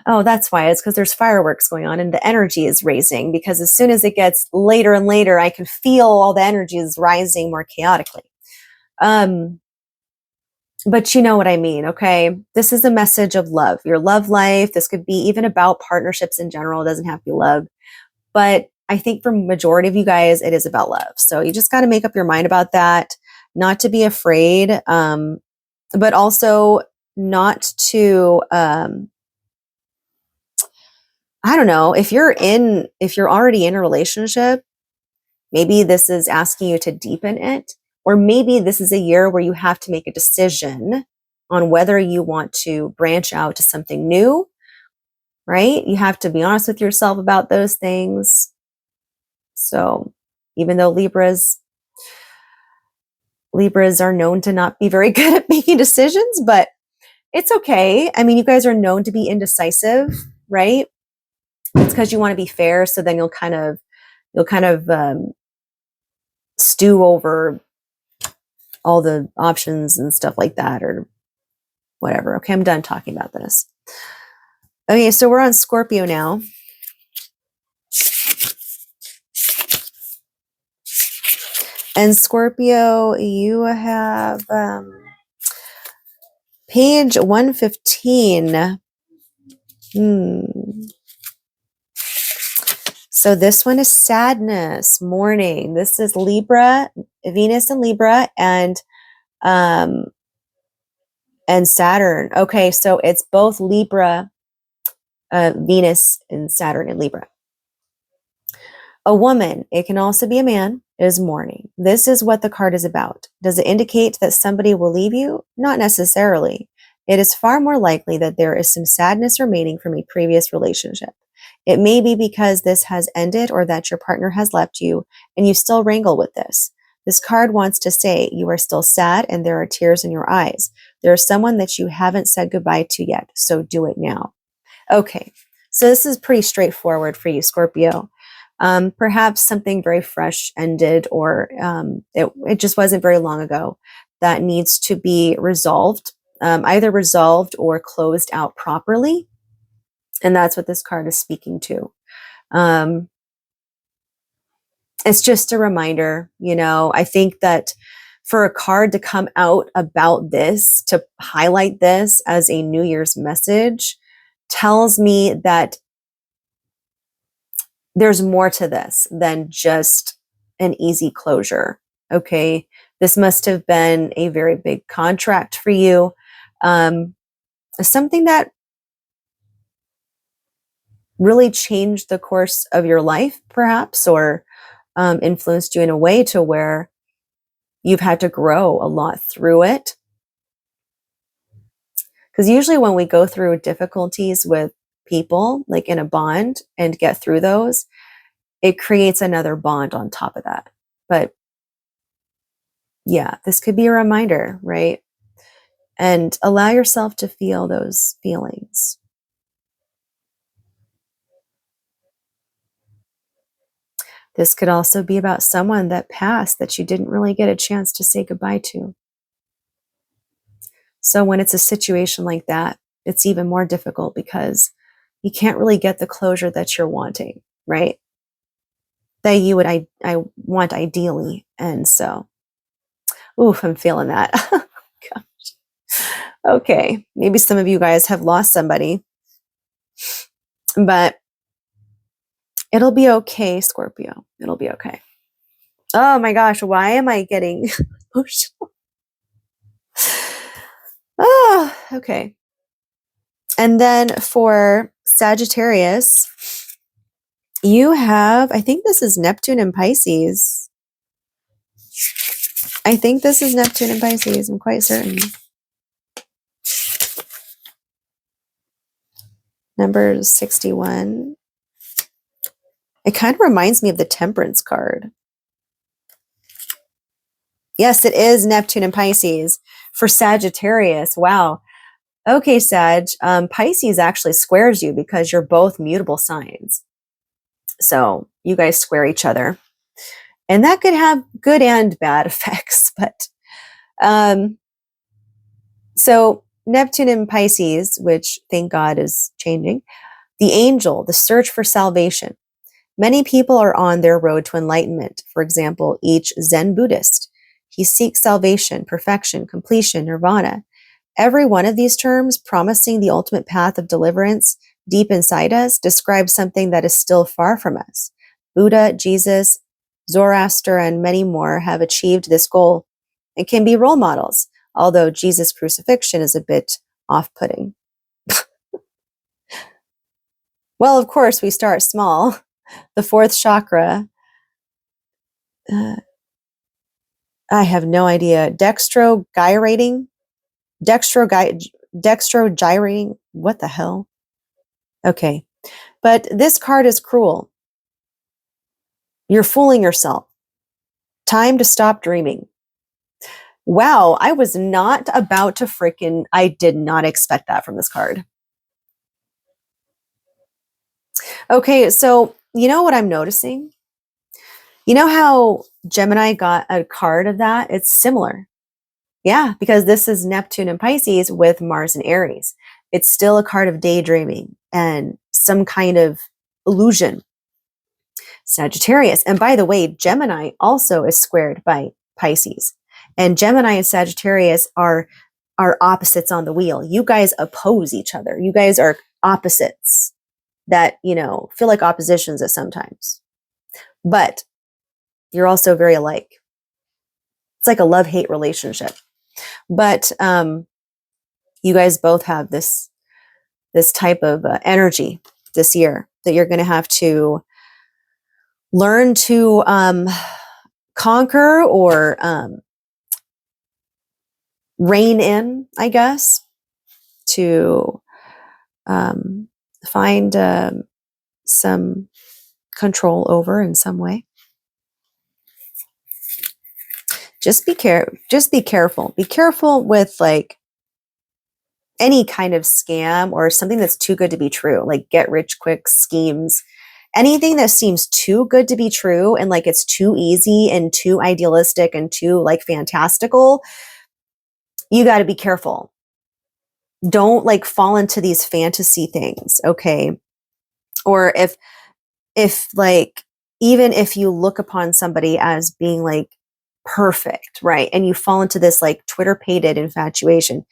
Oh, that's why. It's because there's fireworks going on and the energy is raising, because as soon as it gets later and later, I can feel all the energy is rising more chaotically. But you know what I mean, okay? This is a message of love, your love life. This could be even about partnerships in general. It doesn't have to be love. But I think for majority of you guys, it is about love. So you just got to make up your mind about that, not to be afraid, but also not to, I don't know, if you're already in a relationship, maybe this is asking you to deepen it, or maybe this is a year where you have to make a decision on whether you want to branch out to something new, right? You have to be honest with yourself about those things. So even though Libras are known to not be very good at making decisions, but it's okay. I mean, you guys are known to be indecisive, right? It's because you want to be fair. So then you'll kind of stew over all the options and stuff like that, or whatever. Okay, I'm done talking about this. Okay, so we're on Scorpio now. And Scorpio, you have page 115. So this one is sadness, mourning. This is Libra, Venus and Libra, and Saturn. Okay, so it's both Libra, Venus and Saturn in Libra. A woman, it can also be a man, is mourning. This is what the card is about. Does it indicate that somebody will leave you? Not necessarily. It is far more likely that there is some sadness remaining from a previous relationship. It may be because this has ended or that your partner has left you and you still wrangle with this. This card wants to say you are still sad and there are tears in your eyes. There is someone that you haven't said goodbye to yet, so do it now. Okay, so this is pretty straightforward for you, Scorpio. Perhaps something very fresh ended, or it just wasn't very long ago, that needs to be resolved, either resolved or closed out properly. And that's what this card is speaking to. It's just a reminder, I think that for a card to come out about this, to highlight this as a New Year's message, tells me that there's more to this than just an easy closure. Okay. This must have been a very big contract for you. Something that really changed the course of your life, perhaps, or influenced you in a way to where you've had to grow a lot through it. Because usually when we go through difficulties with people, like in a bond, and get through those, it creates another bond on top of that. But yeah, this could be a reminder, right? And allow yourself to feel those feelings. This could also be about someone that passed that you didn't really get a chance to say goodbye to. So when it's a situation like that, it's even more difficult because you can't really get the closure that you're wanting, right? That you would I want ideally. And so, oof, I'm feeling that. Okay, maybe some of you guys have lost somebody, but it'll be okay, Scorpio. It'll be okay. Oh my gosh, why am I getting emotional? Oh, okay. And then for Sagittarius, you have, I think this is Neptune and Pisces. I think this is Neptune and Pisces. I'm quite certain. Number 61. It kind of reminds me of the Temperance card. Yes, it is Neptune and Pisces for Sagittarius. Wow. Okay, Sag. Pisces actually squares you because you're both mutable signs. So you guys square each other. And that could have good and bad effects. But so Neptune and Pisces, which thank God is changing, the angel, the search for salvation. Many people are on their road to enlightenment. For example, each Zen Buddhist. He seeks salvation, perfection, completion, nirvana. Every one of these terms, promising the ultimate path of deliverance deep inside us, describes something that is still far from us. Buddha, Jesus, Zoroaster, and many more have achieved this goal and can be role models, although Jesus' crucifixion is a bit off-putting. Well, of course, we start small. The fourth chakra, I have no idea. Dextrogyrating, what the hell? Okay. But this card is cruel. You're fooling yourself. Time to stop dreaming. Wow, I was not about to I did not expect that from this card. Okay, so you know what I'm noticing? You know how Gemini got a card of that? It's similar. Yeah, because this is Neptune and Pisces with Mars and Aries. It's still a card of daydreaming and some kind of illusion. Sagittarius. And by the way, Gemini also is squared by Pisces. And Gemini and Sagittarius are opposites on the wheel. You guys oppose each other. You guys are opposites that, feel like oppositions at sometimes. But you're also very alike. It's like a love-hate relationship. But you guys both have this type of energy this year that you're going to have to learn to conquer or rein in, I guess, to find some control over in some way. Just be careful. Be careful with like any kind of scam or something that's too good to be true, like get rich quick schemes. Anything that seems too good to be true and like it's too easy and too idealistic and too like fantastical, you got to be careful. Don't like fall into these fantasy things, okay? Or if like, even if you look upon somebody as being like perfect, right? And you fall into this like Twitter-pated infatuation,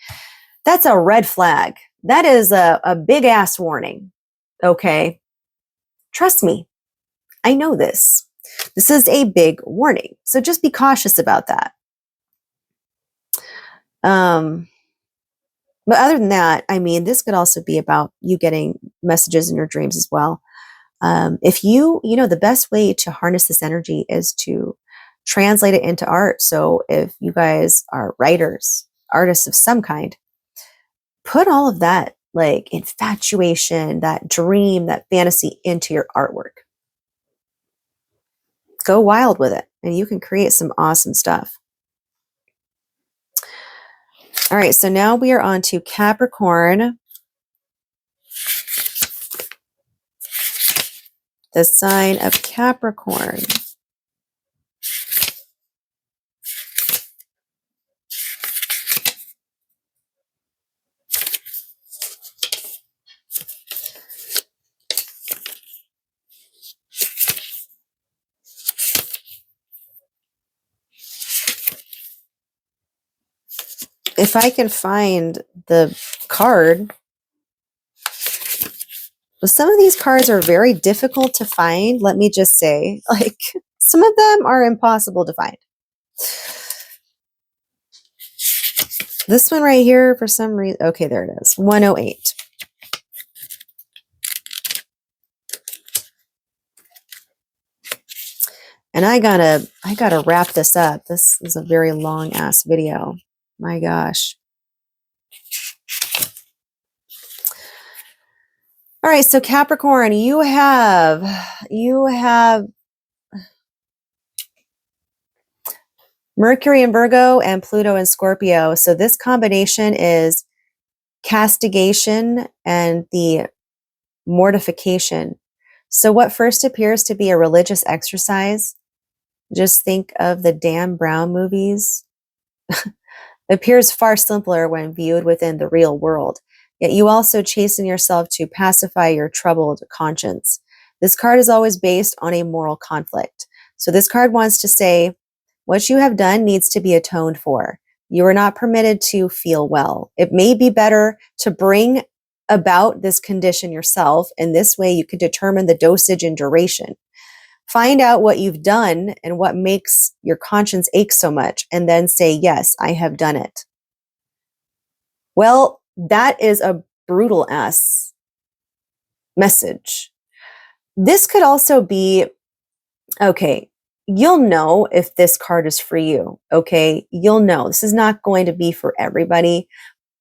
that's a red flag. That is a big ass warning, okay? Trust me, I know this. This is a big warning. So just be cautious about that. But other than that, I mean, this could also be about you getting messages in your dreams as well. If the best way to harness this energy is to translate it into art. So if you guys are writers, artists of some kind, put all of that like infatuation, that dream, that fantasy into your artwork. Go wild with it, and you can create some awesome stuff. All right, so now we are on to Capricorn, the sign of Capricorn. If I can find the card, some of these cards are very difficult to find. Let me just say, like, some of them are impossible to find. This one right here, for some reason, okay, there it is, 108. And I gotta wrap this up. This is a very long ass video. My gosh. All right, so Capricorn, you have Mercury in Virgo and Pluto in Scorpio. So this combination is castigation and the mortification. So what first appears to be a religious exercise, just think of the Dan Brown movies, appears far simpler when viewed within the real world. Yet you also chasten yourself to pacify your troubled conscience. This card is always based on a moral conflict. So this card wants to say, what you have done needs to be atoned for. You are not permitted to feel well. It may be better to bring about this condition yourself, and this way you can determine the dosage and duration. Find out what you've done and what makes your conscience ache so much, and then say, yes, I have done it. Well, that is a brutal ass message. This could also be, okay, you'll know if this card is for you, okay? You'll know. This is not going to be for everybody,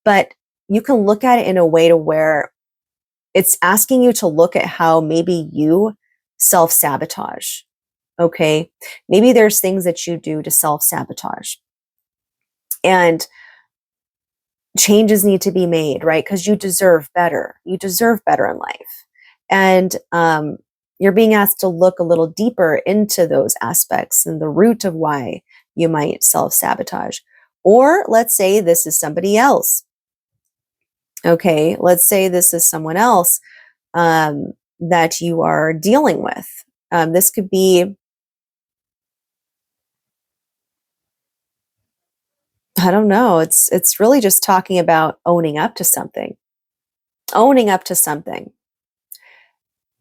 but you can look at it in a way to where it's asking you to look at how maybe you self-sabotage, okay? Maybe there's things that you do to self-sabotage. And changes need to be made, right? Because you deserve better. You deserve better in life. And you're being asked to look a little deeper into those aspects and the root of why you might self-sabotage. Or let's say this is somebody else. Okay, let's say this is someone else that you are dealing with. This could be, I don't know, it's really just talking about owning up to something. Owning up to something.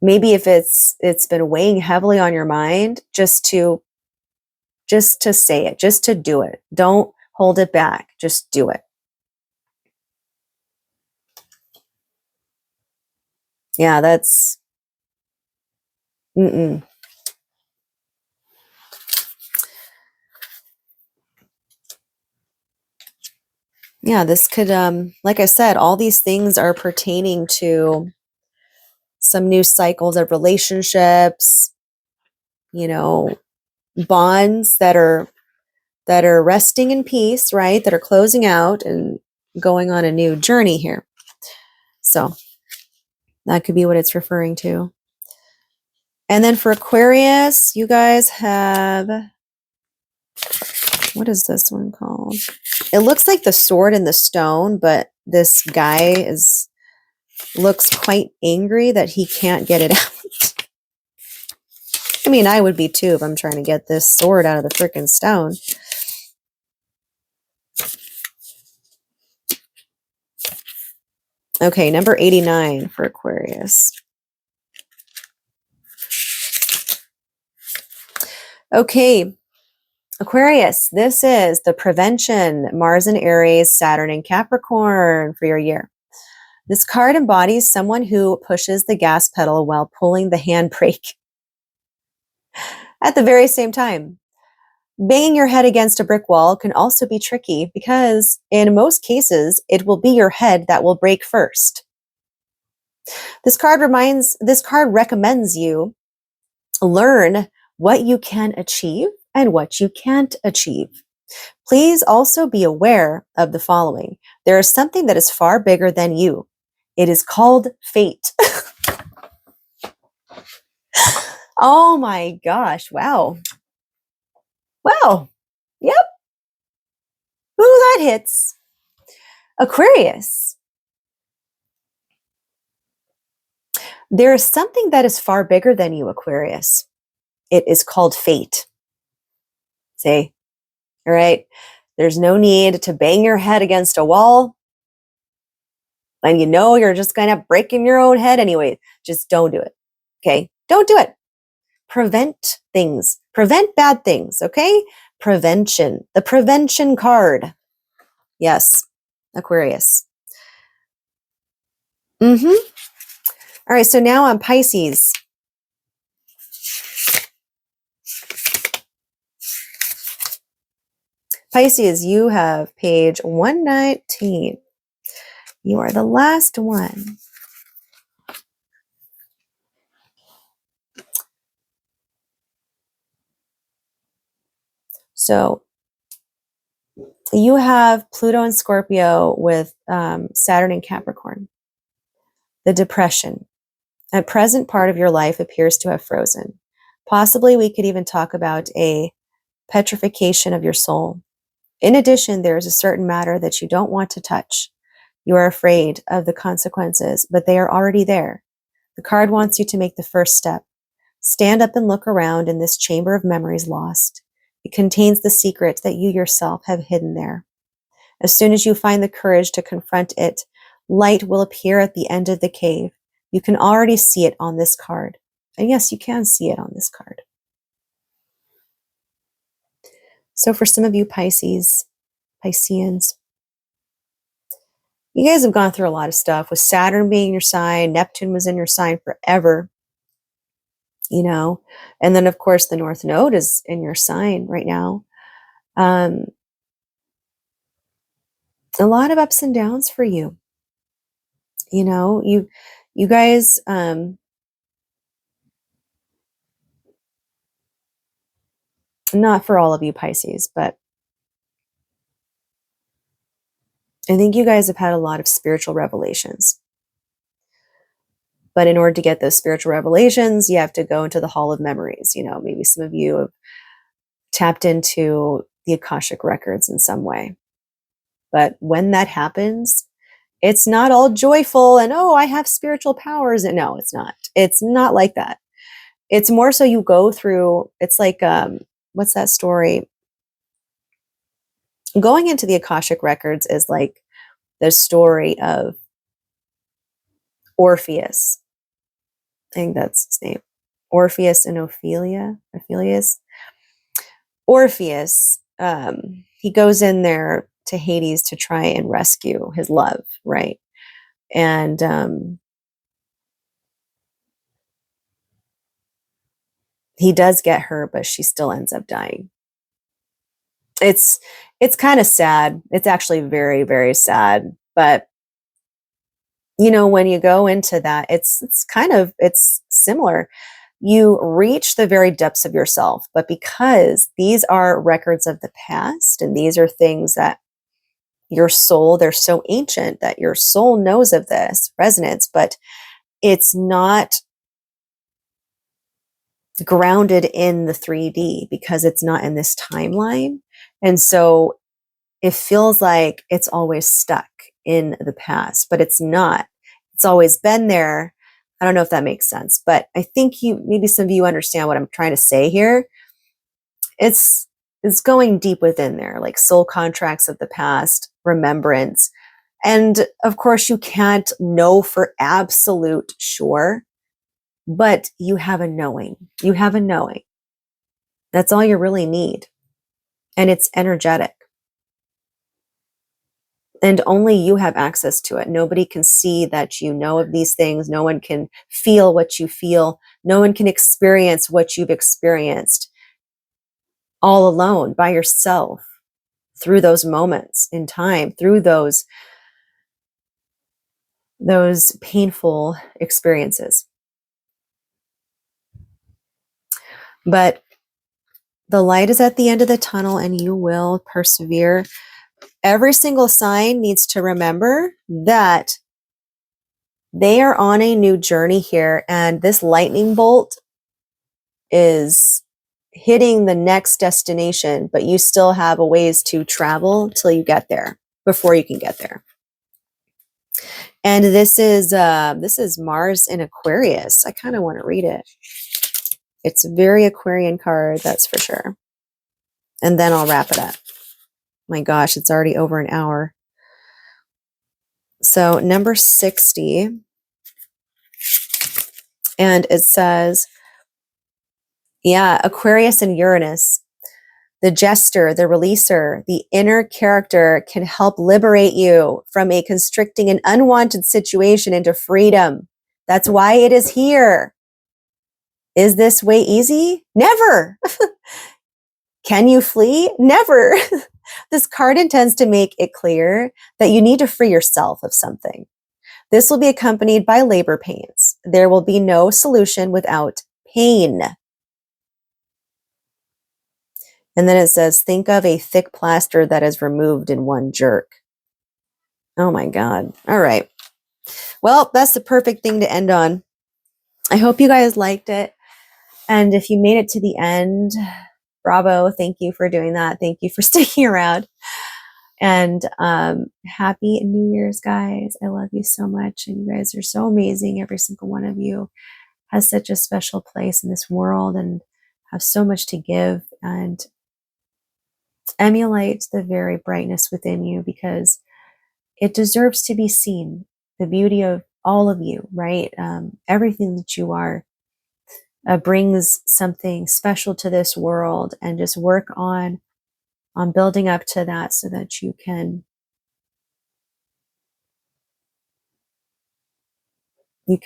Maybe if it's been weighing heavily on your mind, just to say it, just to do it. Don't hold it back. Just do it. Yeah, that's yeah, this could like I said, all these things are pertaining to some new cycles of relationships, you know, bonds that are resting in peace, right? That are closing out and going on a new journey here. So that could be what it's referring to. And then for Aquarius, you guys have, what is this one called? It looks like the Sword and the Stone, but this guy looks quite angry that he can't get it out. I mean, I would be too if I'm trying to get this sword out of the frickin' stone. Okay, number 89 for Aquarius. Okay, Aquarius, this is the prevention, Mars in Aries, Saturn in Capricorn for your year. This card embodies someone who pushes the gas pedal while pulling the handbrake at the very same time. Banging your head against a brick wall can also be tricky because in most cases, it will be your head that will break first. This card recommends you learn what you can achieve and what you can't achieve. Please also be aware of the following. There is something that is far bigger than you. It is called fate. Oh my gosh. Wow. Wow. Yep. Ooh, that hits. Aquarius. There is something that is far bigger than you, Aquarius. It is called fate. See? All right. There's no need to bang your head against a wall. And you know you're just kind of breaking your own head anyway. Just don't do it. Okay? Don't do it. Prevent things. Prevent bad things. Okay? Prevention. The prevention card. Yes. Aquarius. Mm-hmm. All right. So now on Pisces. Pisces, you have page 119. You are the last one. So you have Pluto and Scorpio with Saturn and Capricorn. The depression. A present part of your life appears to have frozen. Possibly we could even talk about a petrification of your soul. In addition, there is a certain matter that you don't want to touch. You are afraid of the consequences, but they are already there. The card wants you to make the first step. Stand up and look around in this chamber of memories lost. It contains the secret that you yourself have hidden there. As soon as you find the courage to confront it, light will appear at the end of the cave. You can already see it on this card. And yes, you can see it on this card. So for some of you Pisceans, you guys have gone through a lot of stuff with Saturn being your sign. Neptune was in your sign forever, you know, and then of course the North Node is in your sign right now. A lot of ups and downs for you. You know, you guys, not for all of you Pisces, but I think you guys have had a lot of spiritual revelations. But in order to get those spiritual revelations, you have to go into the Hall of Memories. You know, maybe some of you have tapped into the Akashic records in some way. But when that happens, it's not all joyful and, oh, I have spiritual powers. And no, it's not. It's not like that. It's more so you go through, it's like, what's that story? Going into the Akashic records is like the story of Orpheus. I think that's his name. Orpheus and Orpheus, he goes in there to Hades to try and rescue his love, right? And he does get her, but she still ends up dying. It's kind of sad. It's actually very, very sad. But you know, when you go into that, it's similar. You reach the very depths of yourself, but because these are records of the past and these are things that your soul, they're so ancient that your soul knows of this resonance, but it's not grounded in the 3D because it's not in this timeline. And so it feels like it's always stuck in the past, but it's not. It's always been there. I don't know if that makes sense, but I think maybe some of you understand what I'm trying to say here. It's going deep within there, like soul contracts of the past, remembrance. And of course, you can't know for absolute sure, but you have a knowing. You have a knowing. That's all you really need. And it's energetic. And only you have access to it. Nobody can see that you know of these things. No one can feel what you feel. No one can experience what you've experienced all alone by yourself through those moments in time, through those those painful experiences. But the light is at the end of the tunnel and you will persevere. Every single sign needs to remember that they are on a new journey here, and this lightning bolt is hitting the next destination, but you still have a ways to travel till you get there, before you can get there. And this is Mars in Aquarius. I kind of want to read it. It's a very Aquarian card, that's for sure. And then I'll wrap it up. My gosh, it's already over an hour. So number 60, and it says, yeah, Aquarius and Uranus. The jester, the releaser, the inner character can help liberate you from a constricting and unwanted situation into freedom. That's why it is here. Is this way easy? Never. Can you flee? Never. This card intends to make it clear that you need to free yourself of something. This will be accompanied by labor pains. There will be no solution without pain. And then it says, think of a thick plaster that is removed in one jerk. Oh my God. All right. Well, that's the perfect thing to end on. I hope you guys liked it. And if you made it to the end, bravo. Thank you for doing that. Thank you for sticking around. And happy New Year's, guys. I love you so much. And you guys are so amazing. Every single one of you has such a special place in this world and have so much to give. And emulate the very brightness within you, because it deserves to be seen. The beauty of all of you, right? Everything that you are brings something special to this world, and just work on building up to that so that you can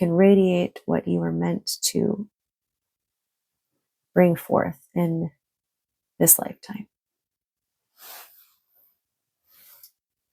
radiate what you were meant to bring forth in this lifetime.